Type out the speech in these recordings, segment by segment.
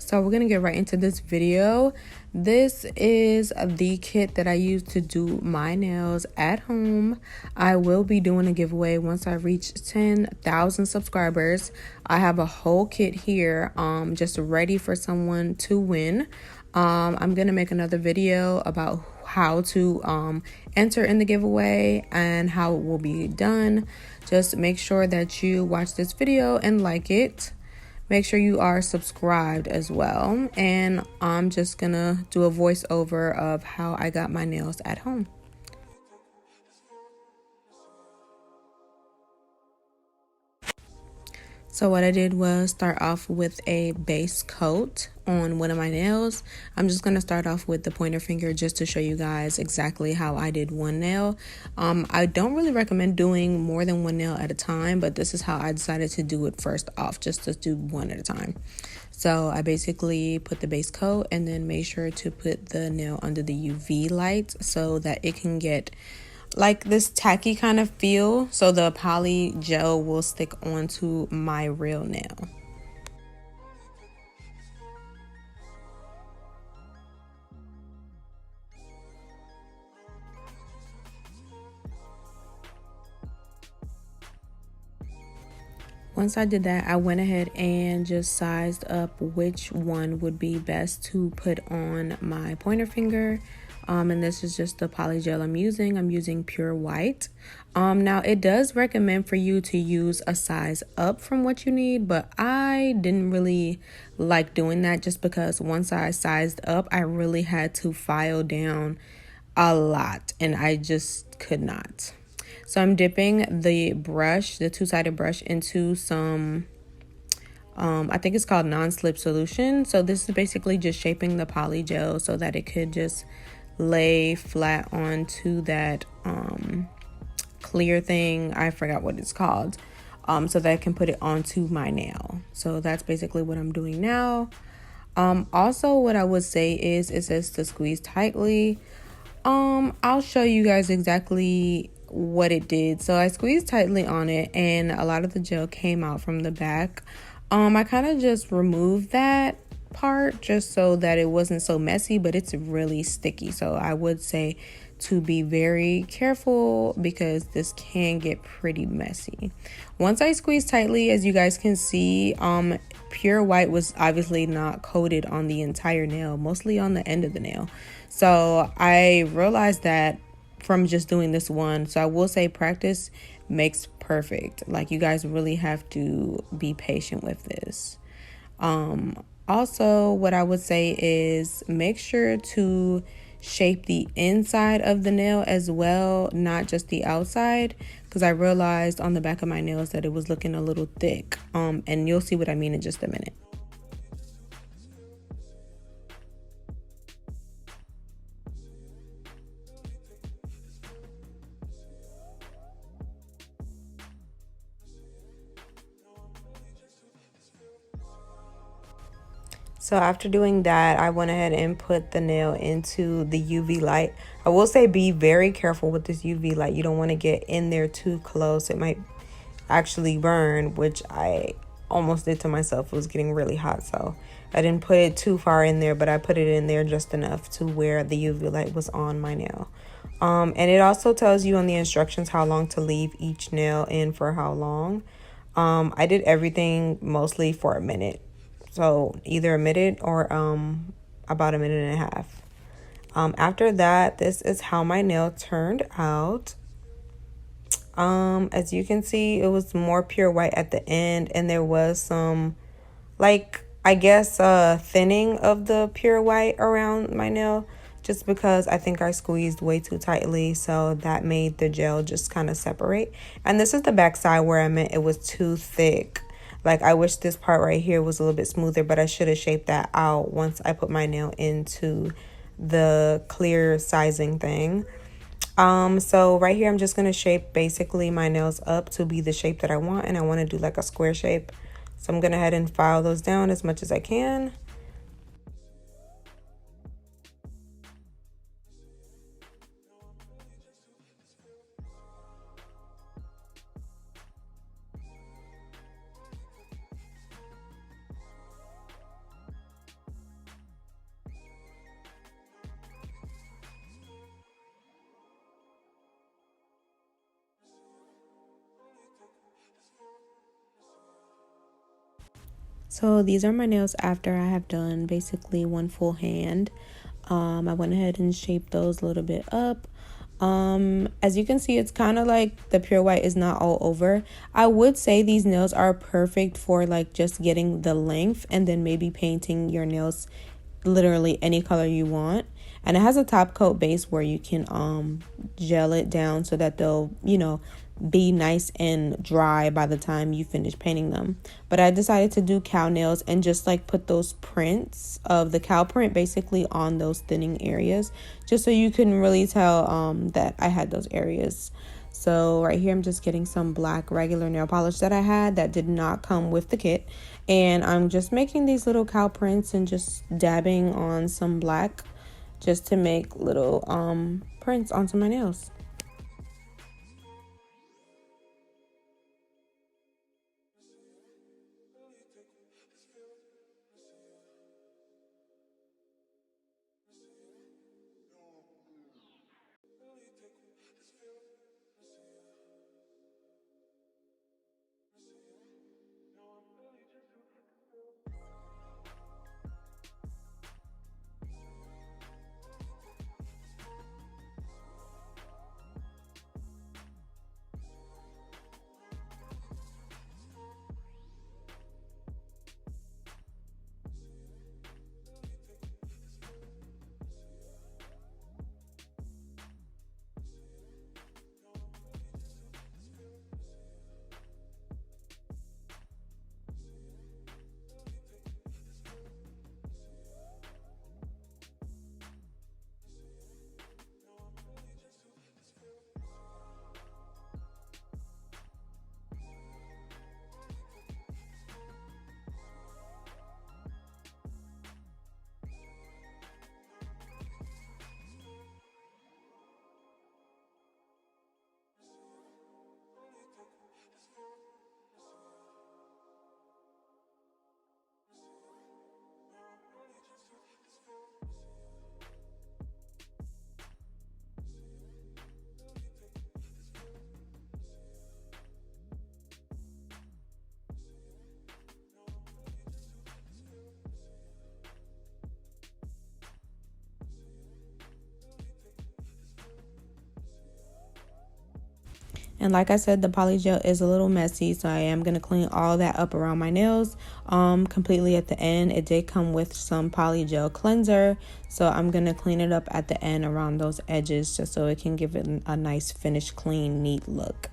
So we're gonna get right into this video. This is the kit that I use to do my nails at home. I will be doing a giveaway once I reach 10,000 subscribers. I have a whole kit here just ready for someone to win. I'm gonna make another video about how to enter in the giveaway and how it will be done. Just make sure that you watch this video and like it. Make sure you are subscribed as well. And I'm just gonna do a voiceover of how I got my nails at home. So what I did was start off with a base coat on one of my nails. I'm just going to start off with the pointer finger just to show you guys exactly how I did one nail. I don't really recommend doing more than one nail at a time, but this is how I decided to do it first off, just to do one at a time. So I basically put the base coat and then made sure to put the nail under the UV light so that it can get like this tacky kind of feel, so the poly gel will stick onto my real nail. Once I did that, I went ahead and just sized up which one would be best to put on my pointer finger. And this is just the poly gel I'm using. I'm using Pure White. Now it does recommend for you to use a size up from what you need, but I didn't really like doing that just because once I sized up, I really had to file down a lot and I just could not. So I'm dipping the brush, the two-sided brush, into some I think it's called non-slip solution. So this is basically just shaping the poly gel so that it could just lay flat onto that clear thing. I forgot what it's called. So that I can put it onto my nail. So that's basically what I'm doing now. Also what I would say is it says to squeeze tightly. I'll show you guys exactly what it did. So I squeezed tightly on it and a lot of the gel came out from the back. I kind of just removed that part just so that it wasn't so messy, but it's really sticky. So I would say to be very careful because this can get pretty messy. Once I squeeze tightly, as you guys can see, Pure White was obviously not coated on the entire nail, mostly on the end of the nail. So I realized that from just doing this one. So I will say practice makes perfect. Like, you guys really have to be patient with this. Also, what I would say is make sure to shape the inside of the nail as well, not just the outside, because I realized on the back of my nails that it was looking a little thick. And you'll see what I mean in just a minute. So after doing that, I went ahead and put the nail into the UV light. I will say be very careful with this UV light. You don't want to get in there too close. It might actually burn, which I almost did to myself. It was getting really hot, so I didn't put it too far in there, but I put it in there just enough to where the UV light was on my nail. And it also tells you on the instructions how long to leave each nail in for how long. I did everything mostly for a minute. So either a minute or about a minute and a half. After that, this is how my nail turned out. As you can see, it was more Pure White at the end, and there was some, like, I guess thinning of the Pure White around my nail, just because I think I squeezed way too tightly, so that made the gel just kind of separate. And this is the back side where I meant it was too thick. Like, I wish this part right here was a little bit smoother, but I should have shaped that out once I put my nail into the clear sizing thing. So right here, I'm just going to shape basically my nails up to be the shape that I want, and I want to do like a square shape. So I'm going to head and file those down as much as I can. So these are my nails after I have done basically one full hand. I went ahead and shaped those a little bit up. As you can see, it's kind of like the pure white is not all over. I would say these nails are perfect for like just getting the length and then maybe painting your nails literally any color you want. And it has a top coat base where you can gel it down so that they'll, be nice and dry by the time you finish painting them. But I decided to do cow nails and just like put those prints of the cow print basically on those thinning areas, just so you can really tell that I had those areas. So right here I'm just getting some black regular nail polish that I had that did not come with the kit, and I'm just making these little cow prints and just dabbing on some black just to make little prints onto my nails. And like I said, the poly gel is a little messy, so I am going to clean all that up around my nails completely at the end. It did come with some poly gel cleanser, so I'm going to clean it up at the end around those edges just so it can give it a nice finished, clean, neat look.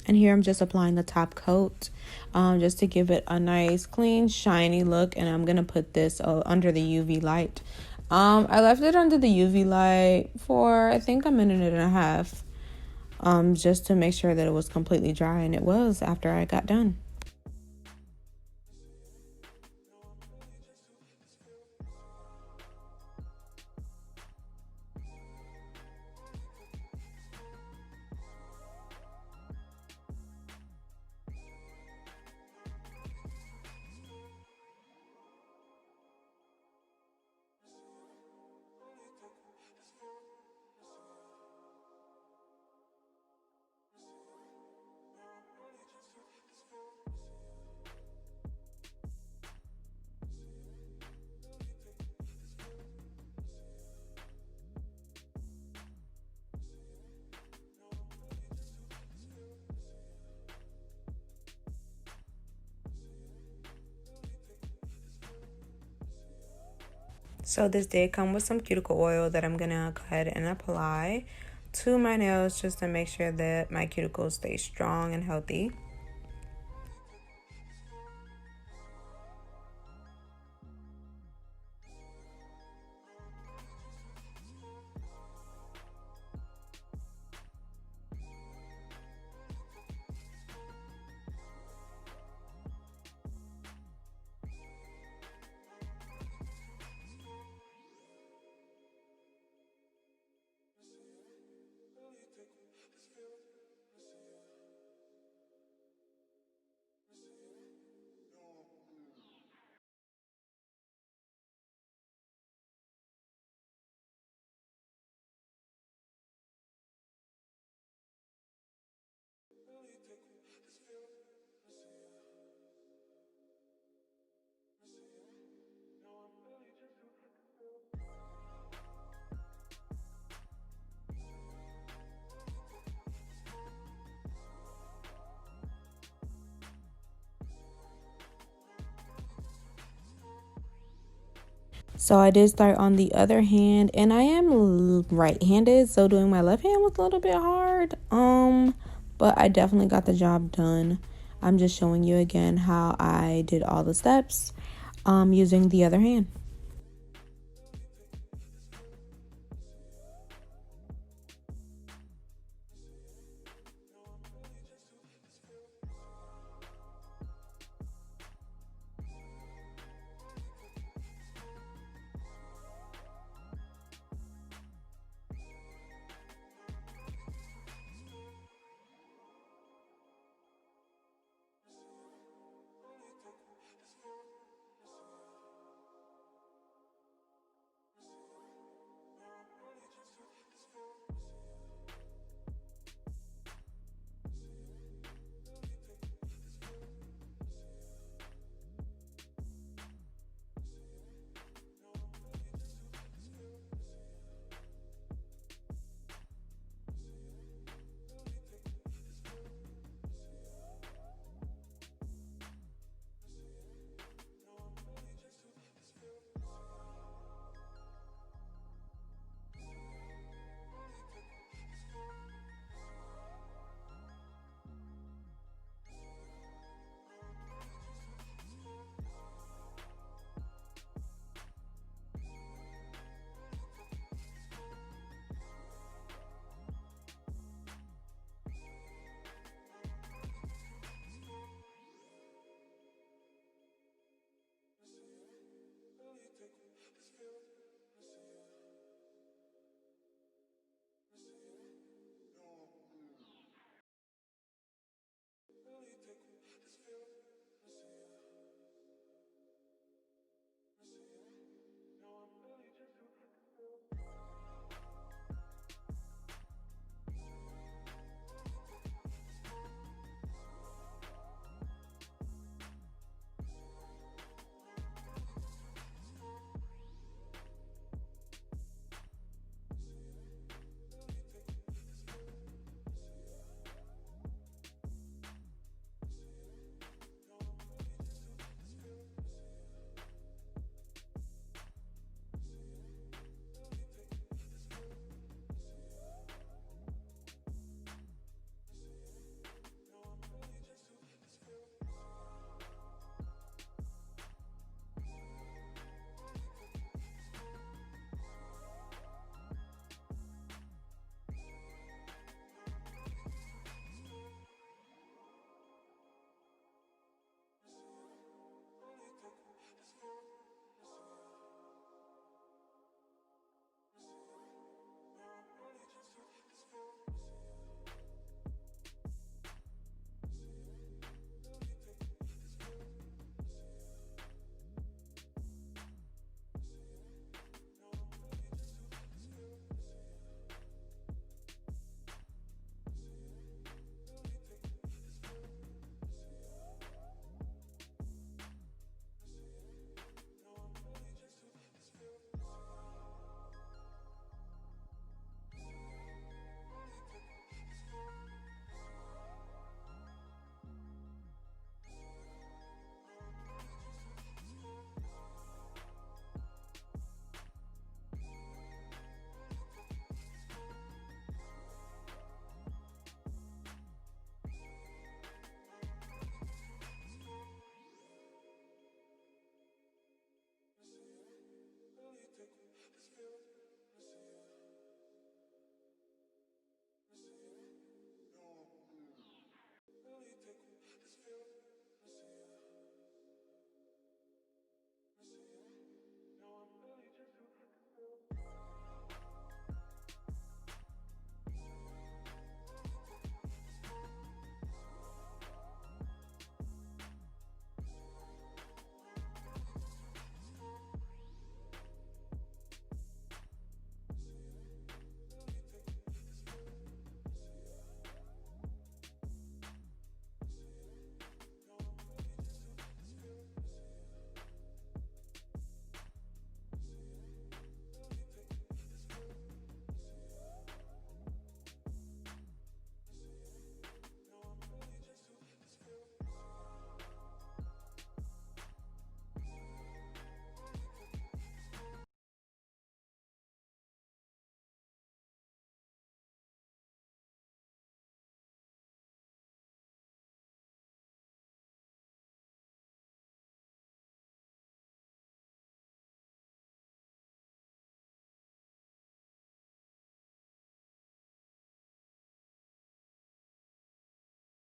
And here I'm just applying the top coat just to give it a nice, clean, shiny look. And I'm going to put this under the UV light. I left it under the UV light for, I think, a minute and a half just to make sure that it was completely dry. And it was after I got done. So this did come with some cuticle oil that I'm gonna go ahead and apply. to my nails just to make sure that my cuticles stay strong and healthy. So I did start on the other hand, and I am right-handed, so doing my left hand was a little bit hard. But I definitely got the job done. I'm just showing you again how I did all the steps using the other hand.